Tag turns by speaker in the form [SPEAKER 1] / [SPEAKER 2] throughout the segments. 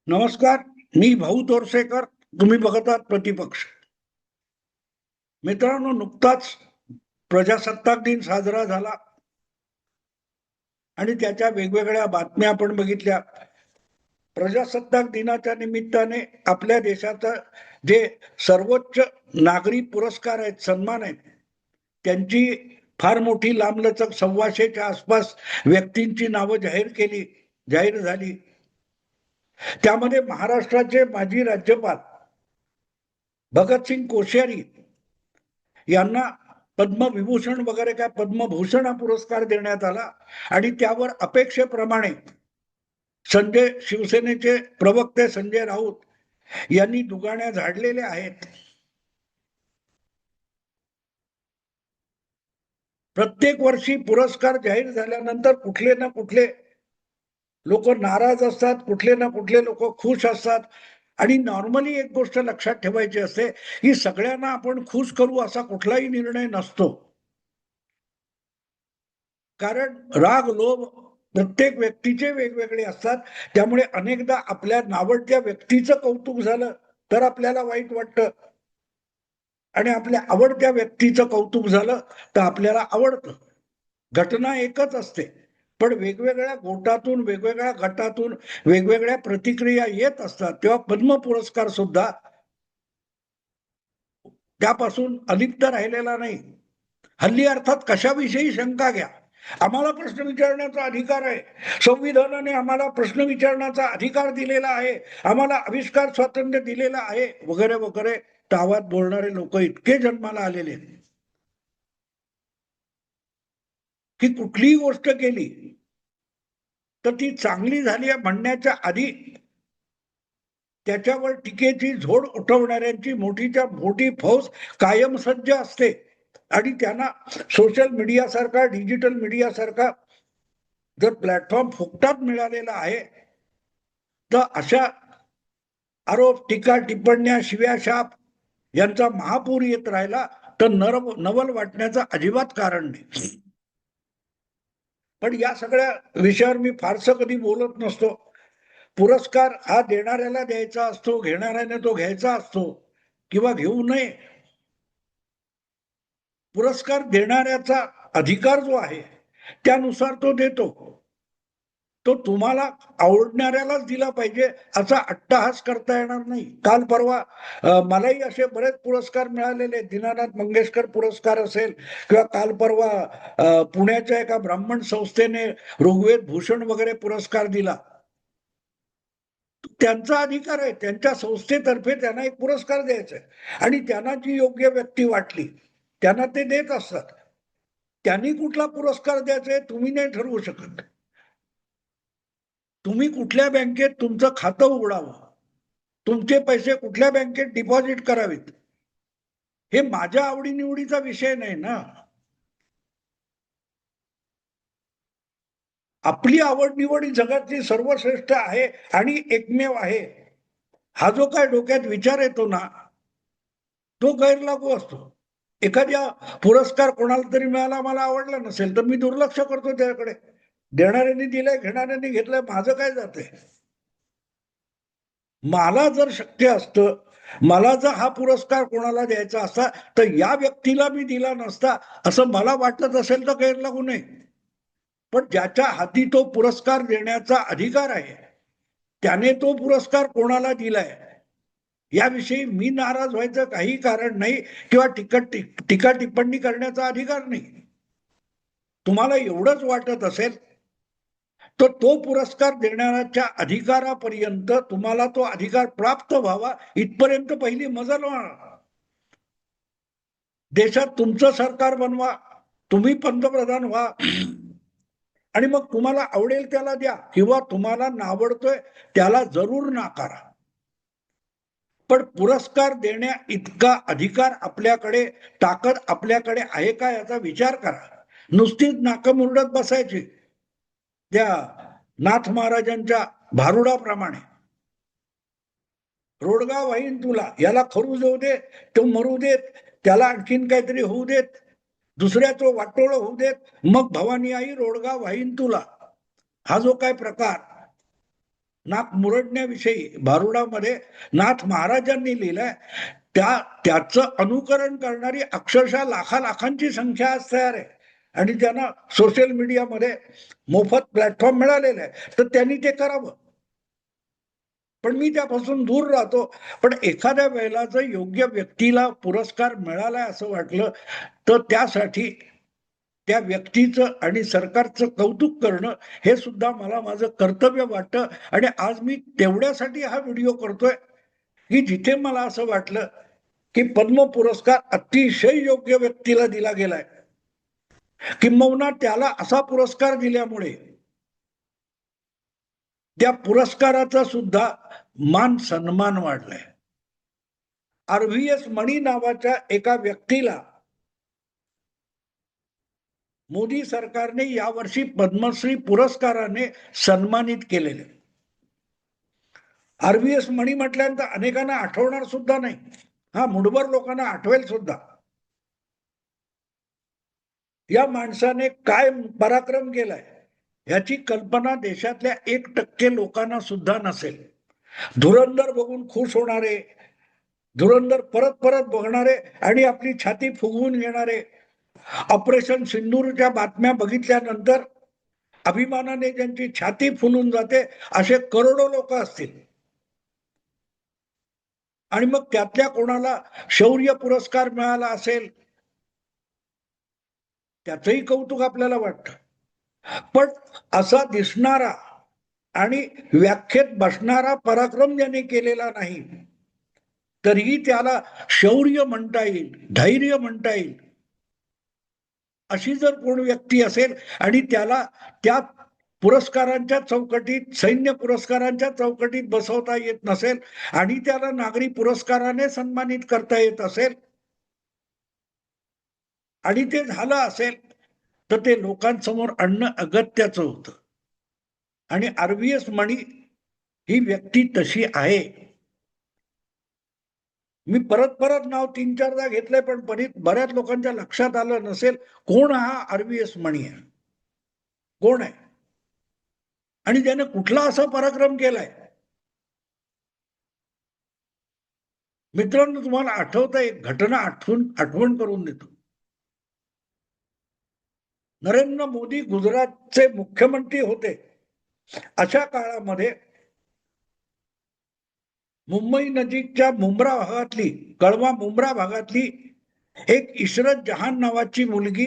[SPEAKER 1] नमस्कार. मी भाऊ तोरसेकर. तुम्ही बघत आहात प्रतिपक्ष. मित्रांनो, नुकताच प्रजासत्ताक दिन साजरा झाला आणि त्याच्या वेगवेगळ्या बातम्या आपण बघितल्या. प्रजासत्ताक दिनाच्या निमित्ताने आपल्या देशाचा जे सर्वोच्च नागरी पुरस्कार आहेत, सन्मान आहेत, त्यांची फार मोठी लांबलचक 125च्या आसपास व्यक्तींची नावं जाहीर झाली. त्यामध्ये महाराष्ट्राचे माजी राज्यपाल भगतसिंग कोश्यारी यांना पद्मविभूषण वगैरे काय पद्मभूषण हा पुरस्कार देण्यात आला आणि त्यावर अपेक्षेप्रमाणे शिवसेनेचे प्रवक्ते संजय राऊत यांनी दुगाण्या झाडलेल्या आहेत. प्रत्येक वर्षी पुरस्कार जाहीर झाल्यानंतर कुठले ना कुठले लोक नाराज असतात, कुठले ना कुठले लोक खुश असतात. आणि नॉर्मली एक गोष्ट लक्षात ठेवायची असते की सगळ्यांना आपण खुश करू असा कुठलाही निर्णय नसतो. कारण राग लोभ प्रत्येक व्यक्तीचे वेगवेगळे असतात. त्यामुळे अनेकदा आपल्या नावडत्या व्यक्तीचं कौतुक झालं तर आपल्याला वाईट वाटतं आणि आपल्या आवडत्या व्यक्तीचं कौतुक झालं तर आपल्याला आवडतं. घटना एकच असते, पण वेगवेगळ्या गोटातून, वेगवेगळ्या गटातून वेगवेगळ्या प्रतिक्रिया येत असतात. तेव्हा पद्म पुरस्कार सुद्धा त्यापासून अलिप्त राहिलेला नाही. हल्ली अर्थात कशाविषयी शंका घ्या, आम्हाला प्रश्न विचारण्याचा अधिकार आहे, संविधानाने आम्हाला प्रश्न विचारण्याचा अधिकार दिलेला आहे, आम्हाला आविष्कार स्वातंत्र्य दिलेलं आहे, वगैरे वगैरे तावात बोलणारे लोक इतके जन्माला आलेले आहेत की कुठलीही गोष्ट केली तर ती चांगली झाली म्हणण्याच्या आधी त्याच्यावर टीकेची झोड उठवणाऱ्यांची मोठीच्या मोठी फौज कायम सज्ज असते. आणि त्यांना सोशल मीडिया सारखा, डिजिटल मीडिया सारखा जर प्लॅटफॉर्म फुकटात मिळालेला आहे तर अशा आरोप, टीका, टिप्पण्या, शिव्या, शाप यांचा महापूर येत राहिला तर नवल वाटण्याचं अजिबात कारण नाही. पण या सगळ्या विषयावर मी फारसं कधी बोलत नसतो. पुरस्कार हा देणाऱ्याला द्यायचा असतो, घेणाऱ्याने तो घ्यायचा असतो किंवा घेऊ नये. पुरस्कार देणाऱ्याचा अधिकार जो आहे त्यानुसार तो देतो. तो तुम्हाला आवडणाऱ्यालाच दिला पाहिजे असा अट्टहास करता येणार नाही. काल परवा मलाही असे बरेच पुरस्कार मिळालेले, दीनानाथ मंगेशकर पुरस्कार असेल किंवा काल परवा पुण्याच्या एका ब्राह्मण संस्थेने ऋग्वेद भूषण वगैरे पुरस्कार दिला. त्यांचा अधिकार आहे, त्यांच्या संस्थेतर्फे त्यांना एक पुरस्कार द्यायचा आहे आणि त्यांना जी योग्य व्यक्ती वाटली त्यांना ते देत असतात. त्यांनी कुठला पुरस्कार द्यायचा आहे तुम्ही नाही ठरवू शकत. तुम्ही कुठल्या बँकेत तुमचं खातं उघडावं, तुमचे पैसे कुठल्या बँकेत डिपॉझिट करावेत, हे माझ्या आवडीनिवडीचा विषय नाही ना. आपली आवड निवड ही जगातली सर्वश्रेष्ठ आहे आणि एकमेव आहे. हा जो काय डोक्यात विचार येतो ना तो गैरलागू असतो. एखाद्या पुरस्कार कोणाला तरी मिळाला, मला आवडला नसेल तर मी दुर्लक्ष करतो त्याकडे. देणाऱ्यांनी दिलंय, घेणाऱ्यांनी घेतलंय, माझं काय जातंय. मला जर शक्य असतं, मला जर हा पुरस्कार कोणाला द्यायचा असता तर या व्यक्तीला मी दिला नसता असं मला वाटत असेल तर गैरलागू नये. पण ज्याच्या हाती तो पुरस्कार देण्याचा अधिकार आहे त्याने तो पुरस्कार कोणाला दिलाय याविषयी मी नाराज व्हायचं काही कारण नाही किंवा टीका टिप्पणी करण्याचा अधिकार नाही. तुम्हाला एवढंच वाटत असेल तर तो पुरस्कार देणाऱ्याच्या अधिकारापर्यंत तुम्हाला तो अधिकार प्राप्त व्हावा इथपर्यंत पहिली मजल व्हा. देशात तुमचं सरकार बनवा, तुम्ही पंतप्रधान व्हा आणि मग तुम्हाला आवडेल त्याला द्या किंवा तुम्हाला नावडतोय त्याला जरूर नाकारा. पण पुरस्कार देण्या इतका अधिकार आपल्याकडे, ताकद आपल्याकडे आहे का याचा विचार करा. नुसतीच नाकं मुरडत बसायची त्या नाथ महाराजांच्या भारुडाप्रमाणे. रोडगा वाहीन तुला, याला खरू जाऊ दे, तो मरू देत, त्याला आणखीन काहीतरी होऊ देत, दुसऱ्याचं वाटोळ होऊ देत, मग भवानी आई रोडगा वाहीन तुला. हा जो काय प्रकार नाक मुरडण्याविषयी भारुडामध्ये नाथ महाराजांनी लिहिलंय. त्याचं अनुकरण करणारी अक्षरशः लाखांची संख्या आज तयार आहे आणि त्यांना सोशल मीडियामध्ये मोफत प्लॅटफॉर्म मिळालेला आहे, तर त्यांनी ते करावं. पण मी त्यापासून दूर राहतो. पण एखाद्या वेळेला जर योग्य व्यक्तीला पुरस्कार मिळालाय असं वाटलं तर त्यासाठी त्या व्यक्तीचं आणि सरकारचं कौतुक करणं हे सुद्धा मला माझं कर्तव्य वाटतं. आणि आज मी तेवढ्यासाठी हा व्हिडिओ करतोय की जिथे मला असं वाटलं की पद्म पुरस्कार अतिशय योग्य व्यक्तीला दिला गेलाय, किंबहुना त्याला असा पुरस्कार दिल्यामुळे त्या पुरस्काराचा सुद्धा मान सन्मान वाढलाय. RVS मणी नावाच्या एका व्यक्तीला मोदी सरकारने यावर्षी पद्मश्री पुरस्काराने सन्मानित केलेले. RVS मणी म्हटल्यानंतर अनेकांना आठवणार सुद्धा नाही, हा मुठभर लोकांना आठवेल सुद्धा. या माणसाने काय पराक्रम केलाय याची कल्पना देशातल्या 1% लोकांना सुद्धा नसेल. धुरंधर बघून खुश होणारे, धुरंधर परत परत बघणारे आणि आपली छाती फुगवून घेणारे, ऑपरेशन सिंदूरच्या बातम्या बघितल्यानंतर अभिमानाने ज्यांची छाती फुलून जाते असे करोडो लोक असतील. आणि मग त्यातल्या कोणाला शौर्य पुरस्कार मिळाला असेल त्याचंही कौतुक आपल्याला वाटतं. पण असा दिसणारा आणि व्याख्येत बसणारा पराक्रम ज्याने केलेला नाही तरीही त्याला शौर्य म्हणता येईल, धैर्य म्हणता येईल अशी जर कोण व्यक्ती असेल आणि त्याला त्या पुरस्कारांच्या चौकटीत, सैन्य पुरस्कारांच्या चौकटीत बसवता येत नसेल आणि त्याला नागरी पुरस्काराने सन्मानित करता येत असेल आणि ते झालं असेल तर ते लोकांसमोर आणणं अगत्याचं होतं. आणि RVS मणी ही व्यक्ती तशी आहे. मी परत परत नाव 3-4दा घेतलंय पण बऱ्याच लोकांच्या लक्षात आलं नसेल कोण हा RVS मणी आहे, कोण आहे आणि त्याने कुठला असा पराक्रम केलाय. मित्रांनो, तुम्हाला आठवतं एक घटना आठवण करून देतो. नरेंद्र मोदी गुजरातचे मुख्यमंत्री होते अशा काळामध्ये मुंबई नजीकच्या मुंब्रा भागातली, कळवा मुंब्रा भागातली एक इशरत जहान नावाची मुलगी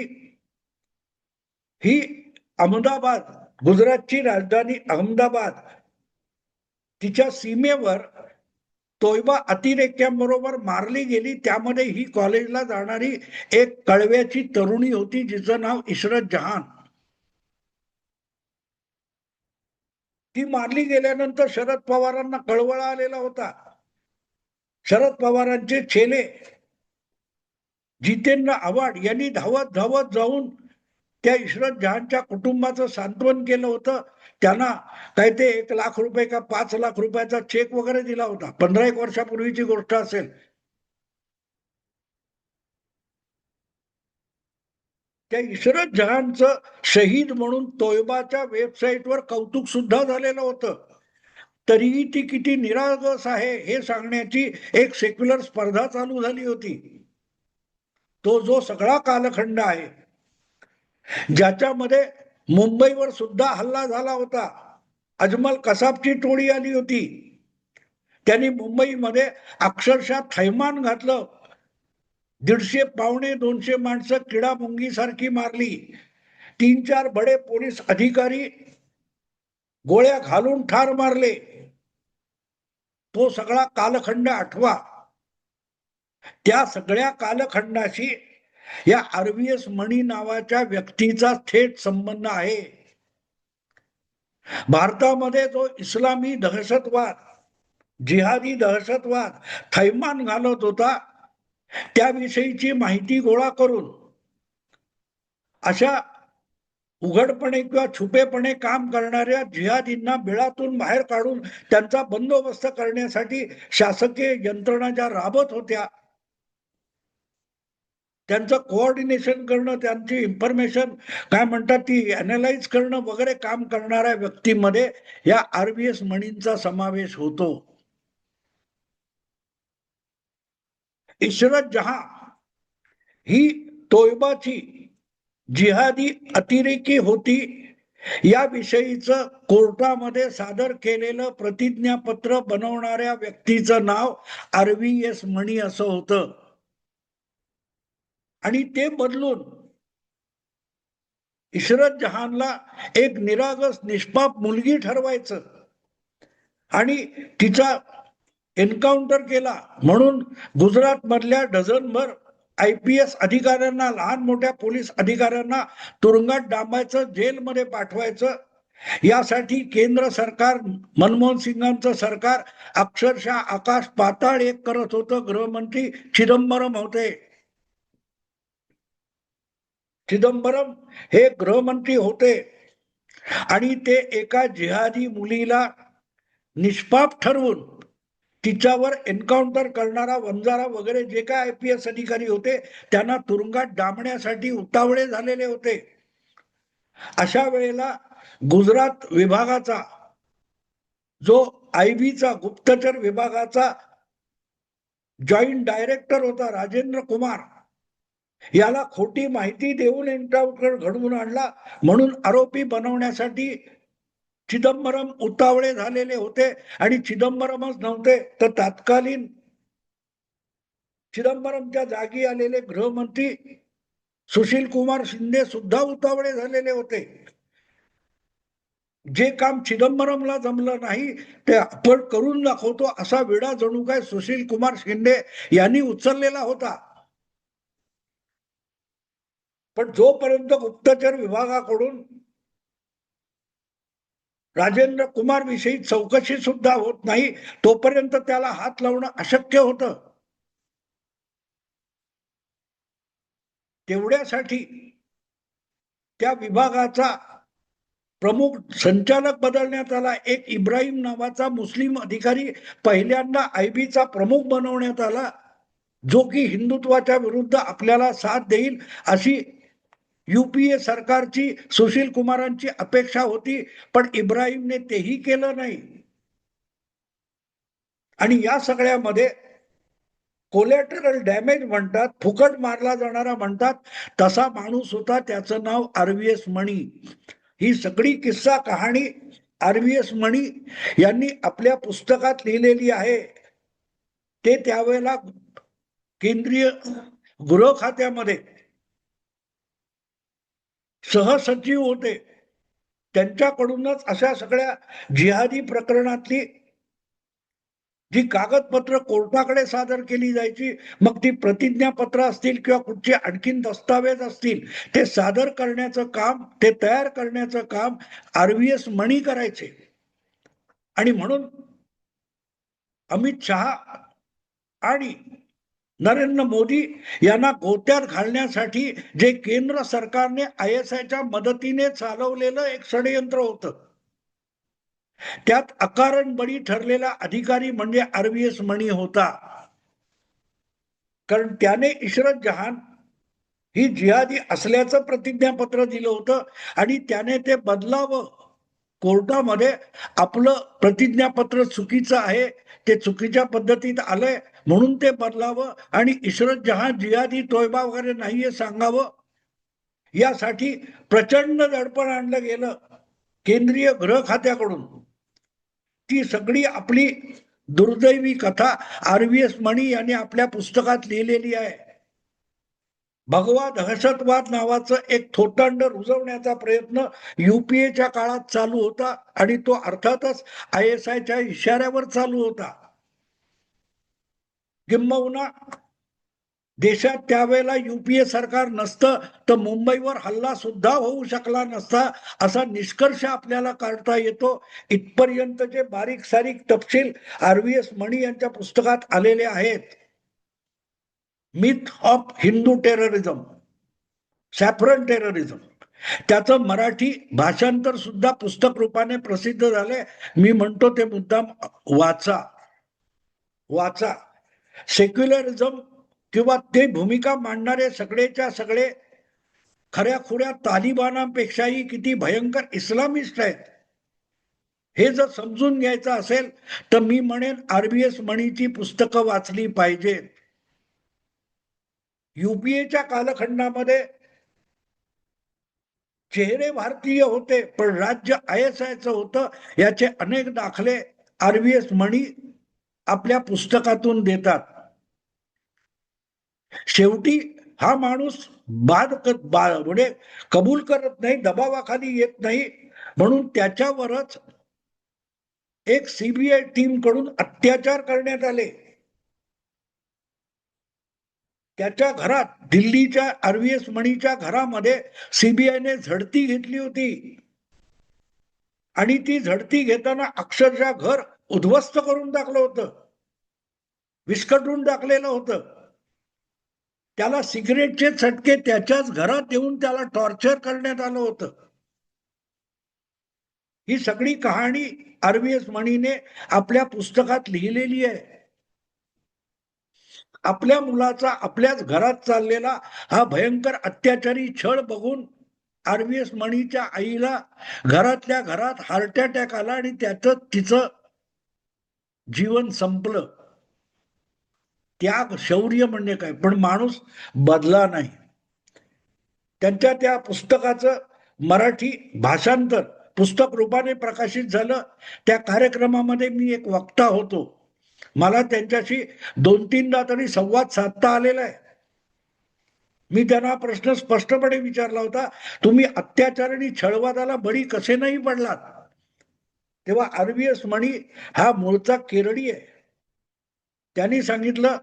[SPEAKER 1] ही अहमदाबाद, गुजरातची राजधानी अहमदाबाद, तिच्या सीमेवर तोयबा अतिरेक्यांबरोबर मारली गेली. त्यामध्ये ही कॉलेजला जाणारी एक कळव्याची तरुणी होती जिचं नाव इशरत जहान. ती मारली गेल्यानंतर शरद पवारांना कळवळा आलेला होता. शरद पवारांचे चेले जितेंद्र आव्हाड यांनी धावत धावत जाऊन त्या इशरत जहानच्या कुटुंबाचं सांत्वन केलं होतं. त्यांना काय ते 1 लाख रुपये का 5 लाख रुपयाचा चेक वगैरे दिला होता. 15 वर्षापूर्वीची गोष्ट असेल. त्या इशरत जहानचं शहीद म्हणून तोयबाच्या वेबसाईटवर कौतुक सुद्धा झालेलं होतं. तरीही ती किती निरागस आहे हे सांगण्याची एक सेक्युलर स्पर्धा चालू झाली होती. तो जो सगळा कालखंड आहे ज्याच्यामध्ये मुंबईवर सुद्धा हल्ला झाला होता. अजमल कसाबची टोळी आली होती. त्यांनी मुंबईमध्ये अक्षरशः थैमान घातलं. 150 पावणे 200 माणसं किडा मुंगी सारखी मारली. 3-4 बडे पोलीस अधिकारी गोळ्या घालून ठार मारले. तो सगळा कालखंड आठवा. त्या सगळ्या कालखंडाशी या RVS मणी नावाच्या व्यक्तीचा थेट संबंध आहे. भारतामध्ये जो इस्लामी दहशतवाद, जिहादी दहशतवाद थैमान घालत होता त्याविषयीची माहिती गोळा करून अशा उघडपणे किंवा छुपेपणे काम करणाऱ्या जिहादींना बिळातून बाहेर काढून त्यांचा बंदोबस्त करण्यासाठी शासकीय यंत्रणा ज्या राबत होत्या त्यांचं कोऑर्डिनेशन करणं, त्यांची इन्फॉर्मेशन काय म्हणतात ती अनालाइज करणं वगैरे काम करणाऱ्या व्यक्तीमध्ये या RVS मणींचा समावेश होतो. इशरत जहां ही तोयबाची जिहादी अतिरेकी होती याविषयीचं कोर्टामध्ये सादर केलेलं प्रतिज्ञापत्र बनवणाऱ्या व्यक्तीचं नाव RVS मणी असं होतं. आणि ते बदलून इशरत जहानला एक निरागस निष्पाप मुलगी ठरवायचं आणि तिचा एन्काउंटर केला म्हणून गुजरात मधल्या डझनभर IPS अधिकाऱ्यांना, लहान मोठ्या पोलीस अधिकाऱ्यांना तुरुंगात डांबायचं, जेलमध्ये पाठवायचं. यासाठी केंद्र सरकार, मनमोहन सिंगांचं सरकार अक्षरशः आकाश पाताळ एक करत होतं. गृहमंत्री चिदंबरम होते. चिदंबरम हे गृहमंत्री होते आणि ते एका जिहादी मुलीला निष्पाप ठरवून तिच्यावर एन्काउंटर करणारा, वंजारा वगैरे जे काय IPS अधिकारी होते त्यांना तुरुंगात डांबण्यासाठी उतावळे झालेले होते. अशा वेळेला गुजरात विभागाचा जो IBचा गुप्तचर विभागाचा जॉईंट डायरेक्टर होता राजेंद्र कुमार, याला खोटी माहिती देऊन एन्काउंटर घडवून आणला म्हणून आरोपी बनवण्यासाठी चिदंबरम उतावळे झालेले होते. आणि चिदंबरमच नव्हते तर तत्कालीन चिदंबरमच्या जागी आलेले गृहमंत्री सुशील कुमार शिंदे सुद्धा उतावळे झालेले होते. जे काम चिदंबरमला जमलं नाही ते आपण करून दाखवतो असा विडा जणू काय सुशील कुमार शिंदे यांनी उचललेला होता. पण जोपर्यंत गुप्तचर विभागाकडून राजेंद्र कुमार विषयी चौकशी सुद्धा होत नाही तोपर्यंत त्याला हात लावणं अशक्य होतं. तेवढ्यासाठी त्या विभागाचा प्रमुख संचालक बदलण्यात आला. एक इब्राहिम नावाचा मुस्लिम अधिकारी पहिल्यांदा IBचा प्रमुख बनवण्यात आला, जो की हिंदुत्वाच्या विरुद्ध आपल्याला साथ देईल अशी UPA सरकारची, सुशील कुमारांची अपेक्षा होती. पण इब्राहिमने तेही केलं नाही. आणि या सगळ्यामध्ये कोलॅटरल डॅमेज म्हणतात, फुकट मारला जाणारा म्हणतात, तसा माणूस होता. त्याचं नाव RVS मणी. ही सगळी किस्सा कहाणी RVS मणी यांनी आपल्या पुस्तकात लिहिलेली आहे. ते त्यावेळेला केंद्रीय गृह खात्यामध्ये सहसचिव होते. त्यांच्याकडूनच अशा सगळ्या जिहादी प्रकरणातली जी कागदपत्र कोर्टाकडे सादर केली जायची, मग ती प्रतिज्ञापत्र असतील किंवा कुठचे आणखीन दस्तावेज असतील, ते सादर करण्याचं काम, ते तयार करण्याचं काम RVS मणी करायचे. आणि म्हणून अमित शहा आणि नरेंद्र मोदी यांना गोत्यात घालण्यासाठी जे केंद्र सरकारने ISIच्या मदतीने चालवलेलं एक षडयंत्र होतं, त्यात अकारण बळी ठरलेला अधिकारी म्हणजे RVS मणी होता. कारण त्याने इशरत जहान ही जिहादी असल्याचं प्रतिज्ञापत्र दिलं होतं आणि त्याने ते बदलावं. कोर्टामध्ये आपलं प्रतिज्ञापत्र चुकीचं आहे, ते चुकीच्या पद्धतीत आलंय म्हणून ते बदलावं आणि इशरत जहान जिहादी तोयबा वगैरे नाहीये सांगावं. यासाठी प्रचंड दडपण आणलं गेलं केंद्रीय गृह खात्याकडून. ती सगळी आपली दुर्दैवी कथा RVS मणी यांनी आपल्या पुस्तकात लिहिलेली आहे. भगवा दहशतवाद नावाचं एक थोटांड रुजवण्याचा प्रयत्न UPAच्या काळात चालू होता आणि तो अर्थातच ISIच्या इशाऱ्यावर चालू होता. किंबहुना देशात त्यावेळेला UPA सरकार नसतं तर मुंबईवर हल्ला सुद्धा होऊ शकला नसता असा निष्कर्ष आपल्याला काढता येतो. इथपर्यंतचे बारीक सारीक तपशील RVS मणी यांच्या पुस्तकात आलेले आहेत. Myth of Hindu terrorism, saffron terrorism, त्याचं मराठी भाषांतर सुद्धा पुस्तक रूपाने प्रसिद्ध झाले. मी म्हणतो ते मुद्दाम वाचा. सेक्युलरिझम किंवा ते भूमिका मांडणारे सगळेच्या सगळे खऱ्या खुऱ्या तालिबानापेक्षाही किती भयंकर इस्लामिस्ट आहेत हे जर समजून घ्यायचं असेल तर मी म्हणेन RVS मणीची पुस्तकं वाचली पाहिजेत. UPAच्या कालखंडामध्ये चेहरे भारतीय होते पण राज्य ISIचं होतं याचे अनेक दाखले RVS मणी आपल्या पुस्तकातून देतात. शेवटी हा माणूस म्हणजे कबूल करत नाही, दबावाखाली येत नाही, म्हणून त्याच्यावरच एक CBI टीम कडून अत्याचार करण्यात आले. त्याच्या घरात दिल्लीच्या RVS मणीच्या घरामध्ये CBIने झडती घेतली होती आणि ती झडती घेताना अक्षरशः घर उद्ध्वस्त करून टाकलं होतं, विस्कटून टाकलेलं होतं. त्याला सिगरेटचे चटके त्याच्याच घरात येऊन त्याला टॉर्चर करण्यात आलं होतं. ही सगळी कहाणी RVS मणीने आपल्या पुस्तकात लिहिलेली आहे. आपल्या मुलाचा आपल्याच घरात चाललेला हा भयंकर अत्याचारी छळ बघून RVS मणीच्या आईला घरातल्या घरात हार्ट अटॅक आला आणि त्याचं तिचं जीवन संपलं. त्याग शौर्य म्हणजे काय, पण माणूस बदला नाही. त्यांच्या त्या पुस्तकाचं मराठी भाषांतर पुस्तक रूपाने प्रकाशित झालं. त्या कार्यक्रमामध्ये मी एक वक्ता होतो. मला त्यांच्याशी 2-3दा तरी संवाद साधता आलेला आहे. मी त्यांना प्रश्न स्पष्टपणे विचारला होता, तुम्ही अत्याचार आणि छळवादाला बळी कसे नाही पडलात? तेव्हा RVS मणी हा मूळचा केरळी आहे. त्यांनी सांगितलं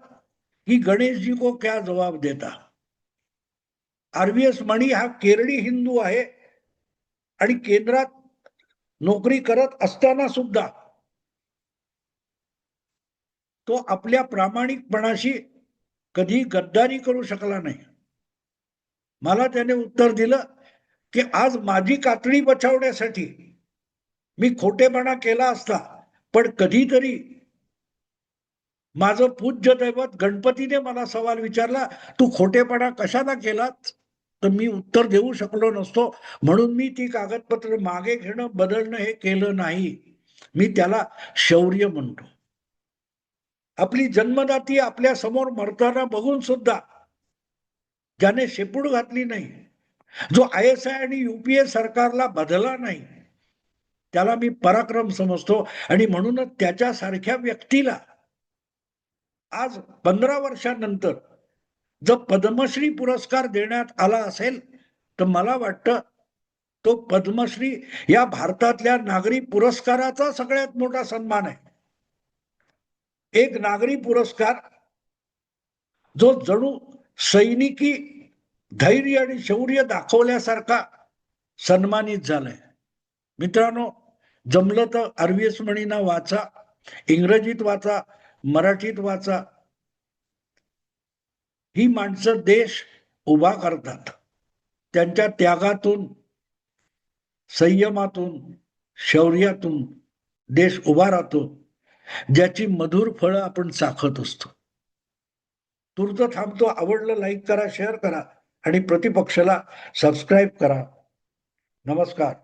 [SPEAKER 1] की गणेश जी को क्या जवाब देता. RVS मणी हा केरळी हिंदू आहे आणि केंद्रात नोकरी करत असताना सुद्धा तो आपल्या प्रामाणिकपणाशी कधी गद्दारी करू शकला नाही. मला त्याने उत्तर दिलं की आज माझी कातडी बचावण्यासाठी मी खोटेपणा केला असता, पण कधीतरी माझं पूज्य दैवत गणपतीने मला सवाल विचारला, तू खोटेपणा कशाला केलात? तर मी उत्तर देऊ शकलो नसतो, म्हणून मी ती कागदपत्र मागे घेणं बदलणं हे केलं नाही. मी त्याला शौर्य म्हणतो. आपली जन्मदाती आपल्या समोर मरताना बघून सुद्धा ज्याने शेपूट घातली नाही, जो ISI आणि UPA सरकारला बदला नाही, त्याला मी पराक्रम समजतो. आणि म्हणूनच त्याच्यासारख्या व्यक्तीला आज 15 वर्षांनंतर जर पद्मश्री पुरस्कार देण्यात आला असेल तर मला वाटतं तो पद्मश्री या भारतातल्या नागरी पुरस्काराचा सगळ्यात मोठा सन्मान आहे. एक नागरी पुरस्कार जो जणू सैनिकी धैर्य आणि शौर्य दाखवल्यासारखा सन्मानित झालाय. मित्रांनो, जमलं तर RVS मणींना वाचा, इंग्रजीत वाचा, मराठीत वाचा. ही माणसं देश उभा करतात. त्यांच्या त्यागातून, संयमातून, शौर्यातून देश उभा राहतो, ज्याची मधुर फळं आपण चाखत असतो. तूर्त थांबतो. आवडलं लाईक करा, शेअर करा आणि प्रतिपक्षाला सबस्क्राईब करा. नमस्कार.